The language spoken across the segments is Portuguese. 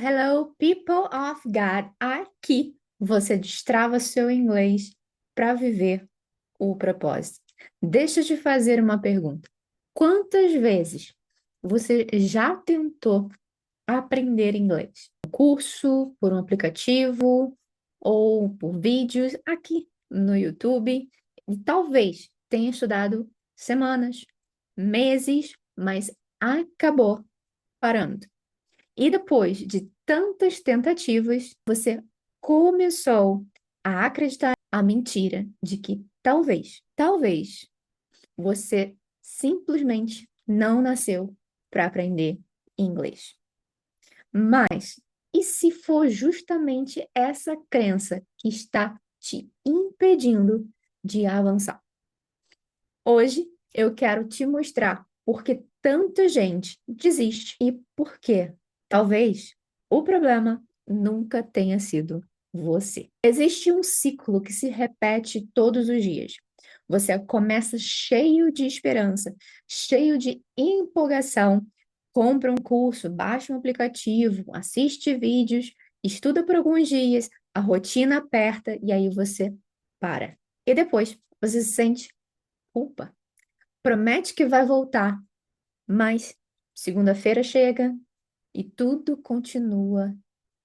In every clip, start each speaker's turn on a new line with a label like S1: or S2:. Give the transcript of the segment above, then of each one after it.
S1: Hello, people of God. Aqui você destrava seu inglês para viver o propósito. Deixa eu te fazer uma pergunta. Quantas vezes você já tentou aprender inglês? Um curso, por um aplicativo ou por vídeos aqui no YouTube? E talvez tenha estudado semanas, meses, mas acabou parando. E depois de tantas tentativas, você começou a acreditar a mentira de que talvez você simplesmente não nasceu para aprender inglês. Mas e se for justamente essa crença que está te impedindo de avançar? Hoje eu quero te mostrar por que tanta gente desiste e por que talvez o problema nunca tenha sido você. Existe um ciclo que se repete todos os dias. Você começa cheio de esperança, cheio de empolgação, compra um curso, baixa um aplicativo, assiste vídeos, estuda por alguns dias, a rotina aperta e aí você para. E depois você se sente culpa. Promete que vai voltar, mas segunda-feira chega e tudo continua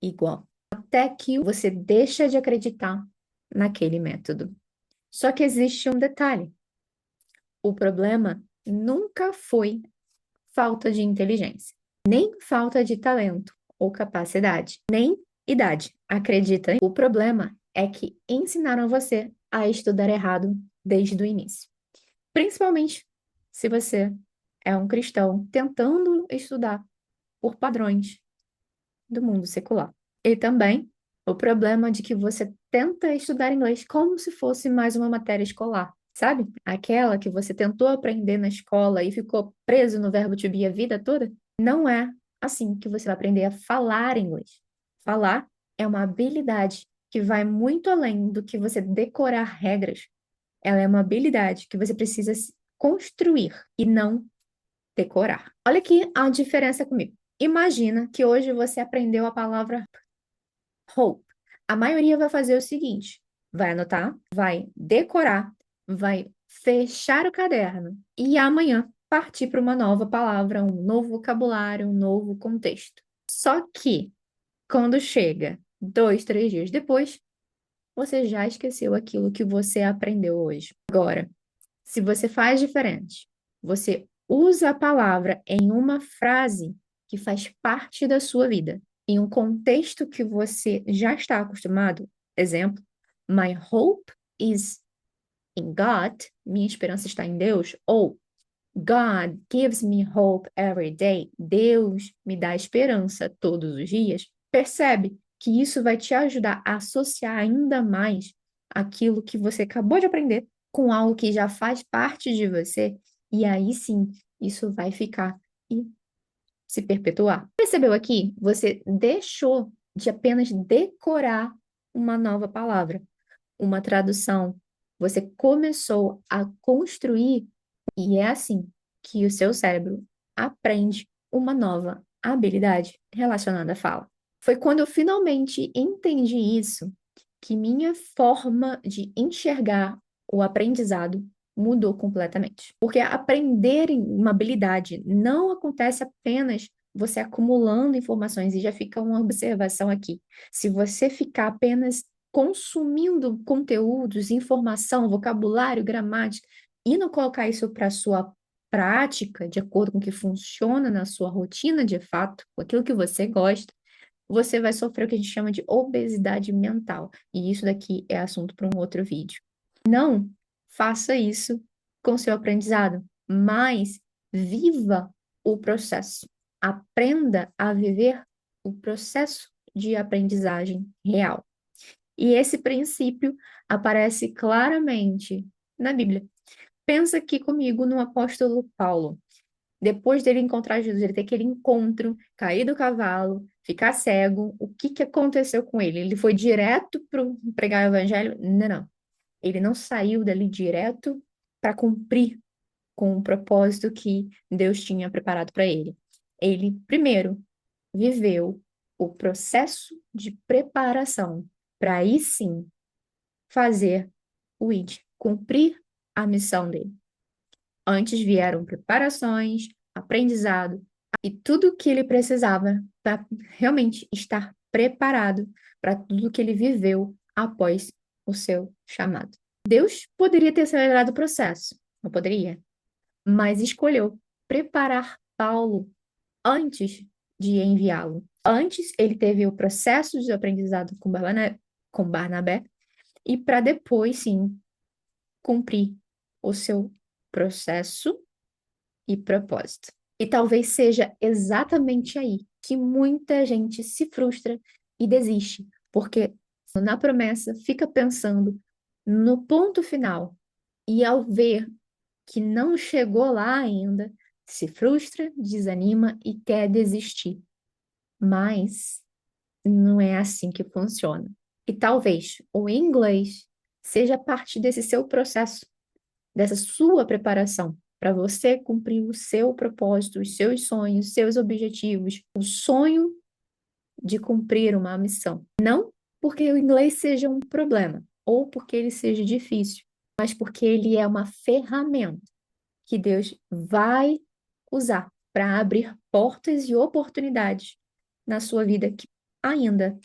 S1: igual. Até que você deixa de acreditar naquele método. Só que existe um detalhe: o problema nunca foi falta de inteligência, nem falta de talento ou capacidade, nem idade. Acredita? O problema é que ensinaram você a estudar errado desde o início. Principalmente se você é um cristão tentando estudar por padrões do mundo secular. E também o problema de que você tenta estudar inglês como se fosse mais uma matéria escolar, sabe? Aquela que você tentou aprender na escola e ficou preso no verbo to be a vida toda. Não é assim que você vai aprender a falar inglês. Falar é uma habilidade que vai muito além do que você decorar regras. Ela é uma habilidade que você precisa construir e não decorar. Olha aqui a diferença comigo. Imagina que hoje você aprendeu a palavra hope. A maioria vai fazer o seguinte: vai anotar, vai decorar, vai fechar o caderno e amanhã partir para uma nova palavra, um novo vocabulário, um novo contexto. Só que quando chega 2, 3 dias depois, você já esqueceu aquilo que você aprendeu hoje. Agora, se você faz diferente, você usa a palavra em uma frase que faz parte da sua vida, em um contexto que você já está acostumado. Exemplo, my hope is in God, minha esperança está em Deus, ou God gives me hope every day, Deus me dá esperança todos os dias. Percebe que isso vai te ajudar a associar ainda mais aquilo que você acabou de aprender com algo que já faz parte de você, e aí sim, isso vai ficar e se perpetuar. Percebeu aqui? Você deixou de apenas decorar uma nova palavra, uma tradução. Você começou a construir, e é assim que o seu cérebro aprende uma nova habilidade relacionada à fala. Foi quando eu finalmente entendi isso que minha forma de enxergar o aprendizado mudou completamente. Porque aprender uma habilidade não acontece apenas você acumulando informações, e já fica uma observação aqui. Se você ficar apenas consumindo conteúdos, informação, vocabulário, gramática, e não colocar isso para a sua prática, de acordo com o que funciona na sua rotina de fato, com aquilo que você gosta, você vai sofrer o que a gente chama de obesidade mental. E isso daqui é assunto para um outro vídeo. Não faça isso com seu aprendizado, mas viva o processo. Aprenda a viver o processo de aprendizagem real. E esse princípio aparece claramente na Bíblia. Pensa aqui comigo no apóstolo Paulo. Depois dele encontrar Jesus, ele ter aquele encontro, cair do cavalo, ficar cego, o que que aconteceu com ele? Ele foi direto para pregar o evangelho? Não, não. Ele não saiu dali direto para cumprir com o propósito que Deus tinha preparado para ele. Ele primeiro viveu o processo de preparação para aí sim fazer o ID, cumprir a missão dele. Antes vieram preparações, aprendizado e tudo o que ele precisava para realmente estar preparado para tudo que ele viveu após o seu chamado. Deus poderia ter acelerado o processo, não poderia, mas escolheu preparar Paulo antes de enviá-lo. Antes, ele teve o processo de aprendizado com Barnabé e para depois, sim, cumprir o seu processo e propósito. E talvez seja exatamente aí que muita gente se frustra e desiste, porque na promessa fica pensando no ponto final e ao ver que não chegou lá ainda, se frustra, desanima e quer desistir. Mas não é assim que funciona. E talvez o inglês seja parte desse seu processo, dessa sua preparação, para você cumprir o seu propósito, os seus sonhos, os seus objetivos, o sonho de cumprir uma missão. Não porque o inglês seja um problema ou porque ele seja difícil, mas porque ele é uma ferramenta que Deus vai usar para abrir portas e oportunidades na sua vida que ainda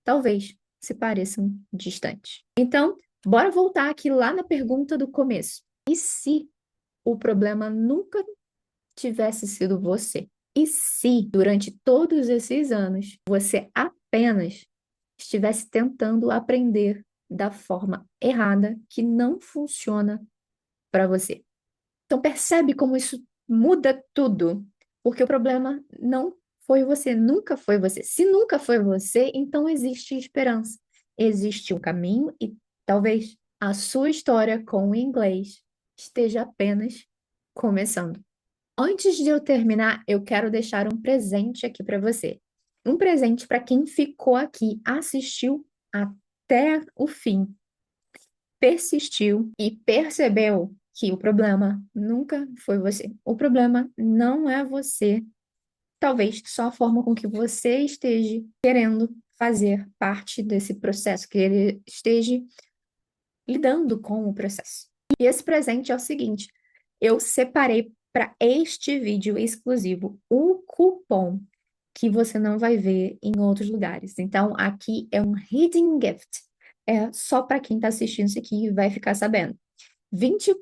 S1: talvez se pareçam distantes. Então, bora voltar aqui lá na pergunta do começo. E se o problema nunca tivesse sido você? E se, durante todos esses anos, você apenas estivesse tentando aprender da forma errada que não funciona para você? Então, percebe como isso muda tudo, porque o problema não foi você, nunca foi você. Se nunca foi você, então existe esperança, existe um caminho e talvez a sua história com o inglês esteja apenas começando. Antes de eu terminar, eu quero deixar um presente aqui para você. Um presente para quem ficou aqui, assistiu até o fim, persistiu e percebeu que o problema nunca foi você. O problema não é você, talvez só a forma com que você esteja querendo fazer parte desse processo, que ele esteja lidando com o processo. E esse presente é o seguinte: eu separei para este vídeo exclusivo o cupom que você não vai ver em outros lugares. Então, aqui é um hidden gift. É só para quem está assistindo isso aqui e vai ficar sabendo. 20%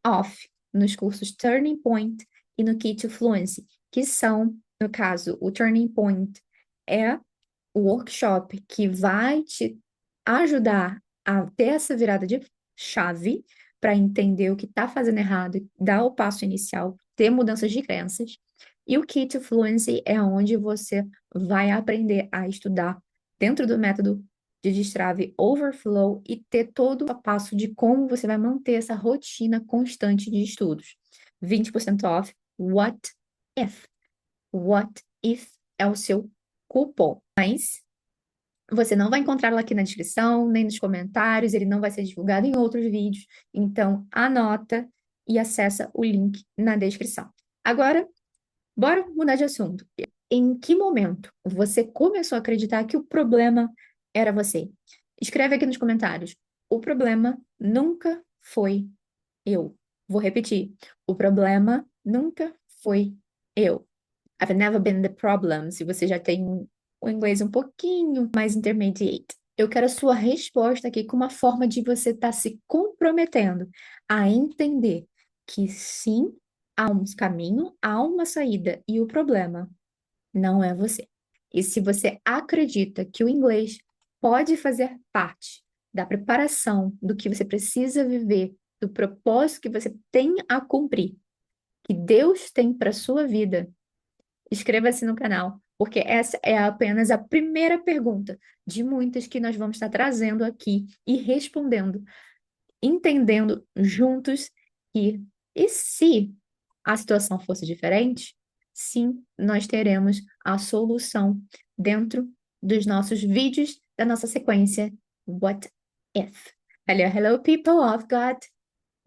S1: off nos cursos Turning Point e no Key to Fluency, que são, no caso, o Turning Point é o workshop que vai te ajudar a ter essa virada de chave para entender o que está fazendo errado, dar o passo inicial, ter mudanças de crenças. E o Key to Fluency é onde você vai aprender a estudar dentro do método de destrave Overflow e ter todo o passo de como você vai manter essa rotina constante de estudos. 20% off. What if? What if é o seu cupom. Mas você não vai encontrá-lo aqui na descrição, nem nos comentários, ele não vai ser divulgado em outros vídeos. Então, anota e acessa o link na descrição. Agora, bora mudar de assunto. Em que momento você começou a acreditar que o problema era você? Escreve aqui nos comentários. O problema nunca foi eu. Vou repetir. O problema nunca foi eu. I've never been the problem. Se você já tem o inglês um pouquinho mais intermediate. Eu quero a sua resposta aqui com uma forma de você estar se comprometendo a entender que sim, há um caminho, há uma saída e o problema não é você. E se você acredita que o inglês pode fazer parte da preparação do que você precisa viver, do propósito que você tem a cumprir, que Deus tem para sua vida, inscreva-se no canal, porque essa é apenas a primeira pergunta de muitas que nós vamos estar trazendo aqui e respondendo, entendendo juntos e se a situação fosse diferente, sim, nós teremos a solução dentro dos nossos vídeos da nossa sequência What If? Hello, hello, people of God!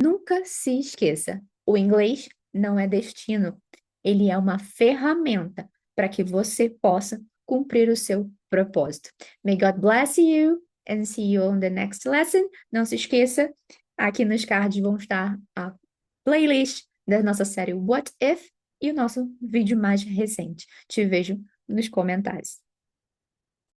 S1: Nunca se esqueça, o inglês não é destino, ele é uma ferramenta para que você possa cumprir o seu propósito. May God bless you and see you on the next lesson. Não se esqueça, aqui nos cards vão estar a playlist da nossa série What If e o nosso vídeo mais recente. Te vejo nos comentários.